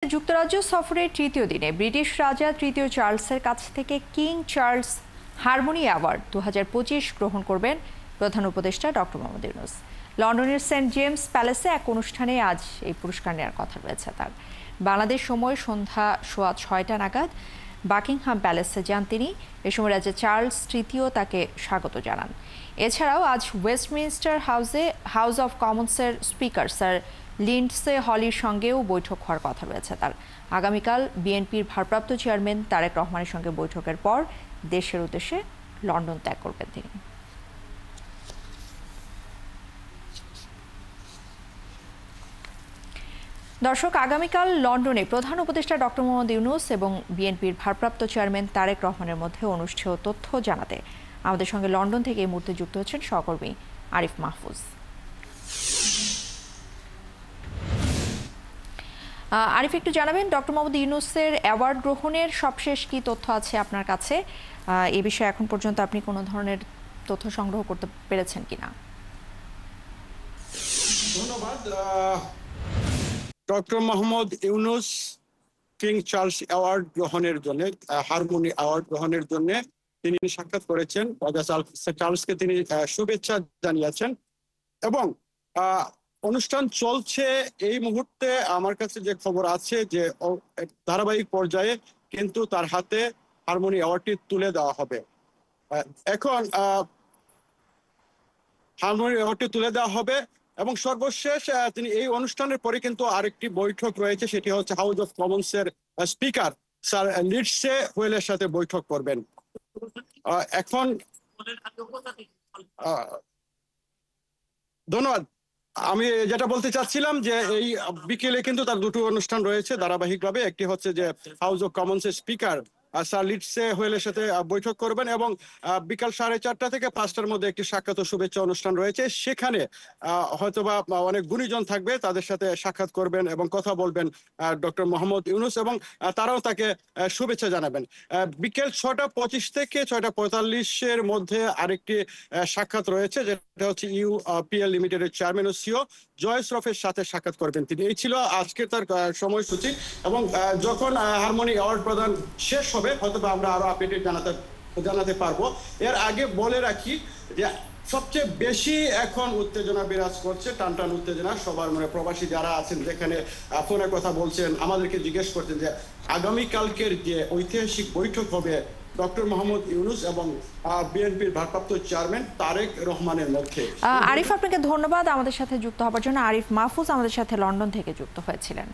যুক্তরাজ্য সফরের তৃতীয় দিনে ব্রিটিশ রাজা তৃতীয় চার্লসের কাছ থেকে কিং চার্লস হারমোনি অ্যাওয়ার্ড 2025 গ্রহণ করবেন প্রধান উপদেষ্টা ডক্টর মোহাম্মদ ইউনূস। লন্ডনের সেন্ট জেমস প্যালেসে এক অনুষ্ঠানে আজ এই পুরস্কার নেওয়ার কথা রয়েছে তার। বাংলাদেশ সময় সন্ধ্যা 6:15 নাগাদ বাকিংহাম প্যালেসে যান তিনি। এ সময় রাজা চার্লস তৃতীয় তাকে স্বাগত জানান। এছাড়াও আজ ওয়েস্টমিনস্টার হাউস অব কমন্সের স্পিকার স্যার লিন্ডসে হলির সঙ্গেও বৈঠক হওয়ার কথা রয়েছে তার। আগামীকাল বিএনপির ভারপ্রাপ্ত চেয়ারম্যান তারেক রহমানের সঙ্গে বৈঠকের পর দেশের উদ্দেশ্যে লন্ডন ত্যাগ করবেন তিনি। দর্শক, আগামীকাল লন্ডনে প্রধান উপদেষ্টা ডক্টর মোহাম্মদ ইউনূস এবং বিএনপির ভারপ্রাপ্ত চেয়ারম্যান তারেক রহমানের মধ্যে অনুষ্ঠেয় তথ্য জানাতে আমাদের সঙ্গে লন্ডন থেকে এই মুহূর্তে যুক্ত হচ্ছেন সহকর্মী আরিফ মাহফুজ। আরিফ, একটু জানাবেন ডক্টর মোহাম্মদ ইউনূসের অ্যাওয়ার্ড গ্রহণের সবশেষ কি তথ্য আছে আপনার কাছে? এ বিষয়ে এখন পর্যন্ত আপনি কোনো ধরনের তথ্য সংগ্রহ করতে পেরেছেন কিনা? ধন্যবাদ। Doctor Mohammad Yunus king Charles award গ্রহণের জন্য, হারমোনি অ্যাওয়ার্ড গ্রহণের জন্য তিনি সাক্ষাৎ করেছেন। রাজা চার্লসকে তিনি শুভেচ্ছা জানিয়েছেন এবং অনুষ্ঠান চলছে এই মুহূর্তে। আমার কাছে যে খবর আছে যে ধারাবাহিক পর্যায়ে কিন্তু তার হাতে হারমোনি অ্যাওয়ার্ডটি তুলে দেওয়া হবে। এখন হারমোনি অ্যাওয়ার্ডটি তুলে দেওয়া হবে এবং সর্বশেষ তিনি এই অনুষ্ঠানের পরে কিন্তু আরেকটি বৈঠক রয়েছে, সেটি হচ্ছে হাউস অফ কমন্সের স্পিকার স্যার লিন্ডসে হোয়েলের সাথে বৈঠক করবেন। এখন ধন্যবাদ। আমি যেটা বলতে চাচ্ছিলাম যে এই বিকেলে কিন্তু তার দুটো অনুষ্ঠান রয়েছে ধারাবাহিকভাবে। একটি হচ্ছে যে হাউস অফ কমন্সের স্পিকার স্যার লিন্ডসে হোয়েলের সাথে বৈঠক করবেন এবং বিকাল 4:30 থেকে 5টার মধ্যে একটি সাক্ষাৎ ও শুভেচ্ছা অনুষ্ঠান রয়েছে। সেখানে হয়তোবা অনেক গুণীজন থাকবে, তাদের সাথে সাক্ষাৎ করবেন এবং কথা বলবেন ডক্টর মোহাম্মদ ইউনূস এবং তারাও তাকে শুভেচ্ছা জানাবেন। বিকেল 6:25 থেকে 6:45-এর মধ্যে আরেকটি সাক্ষাৎ রয়েছে, যেটা হচ্ছে ইউপিএল লিমিটেডের চেয়ারম্যান ও সিও জয় শ্রফের সাথে সাক্ষাৎ করবেন তিনি। এই ছিল আজকের তার সময়সূচি এবং যখন হারমোনি অ্যাওয়ার্ড প্রদান শেষ হবে হয়তো আমরা আরো আপডেট জানাতে পারবো। এর আগে বলে রাখি যে সবচেয়ে বেশি এখন উত্তেজনা বিরাজ করছে, টানটান উত্তেজনা সবার মনে। প্রবাসী যারা আছেন যেখানে ফোনে কথা বলছেন, আমাদেরকে জিজ্ঞেস করছেন যে আগামীকালকের যে ঐতিহাসিক বৈঠক হবে ডক্টর মোহাম্মদ ইউনূস এবং বিএনপির ভারপ্রাপ্ত চেয়ারম্যান তারেক রহমানের মধ্যে। আরিফ, আপনাকে ধন্যবাদ আমাদের সাথে যুক্ত হওয়ার জন্য। আরিফ মাহফুজ আমাদের সাথে লন্ডন থেকে যুক্ত হয়েছিলেন।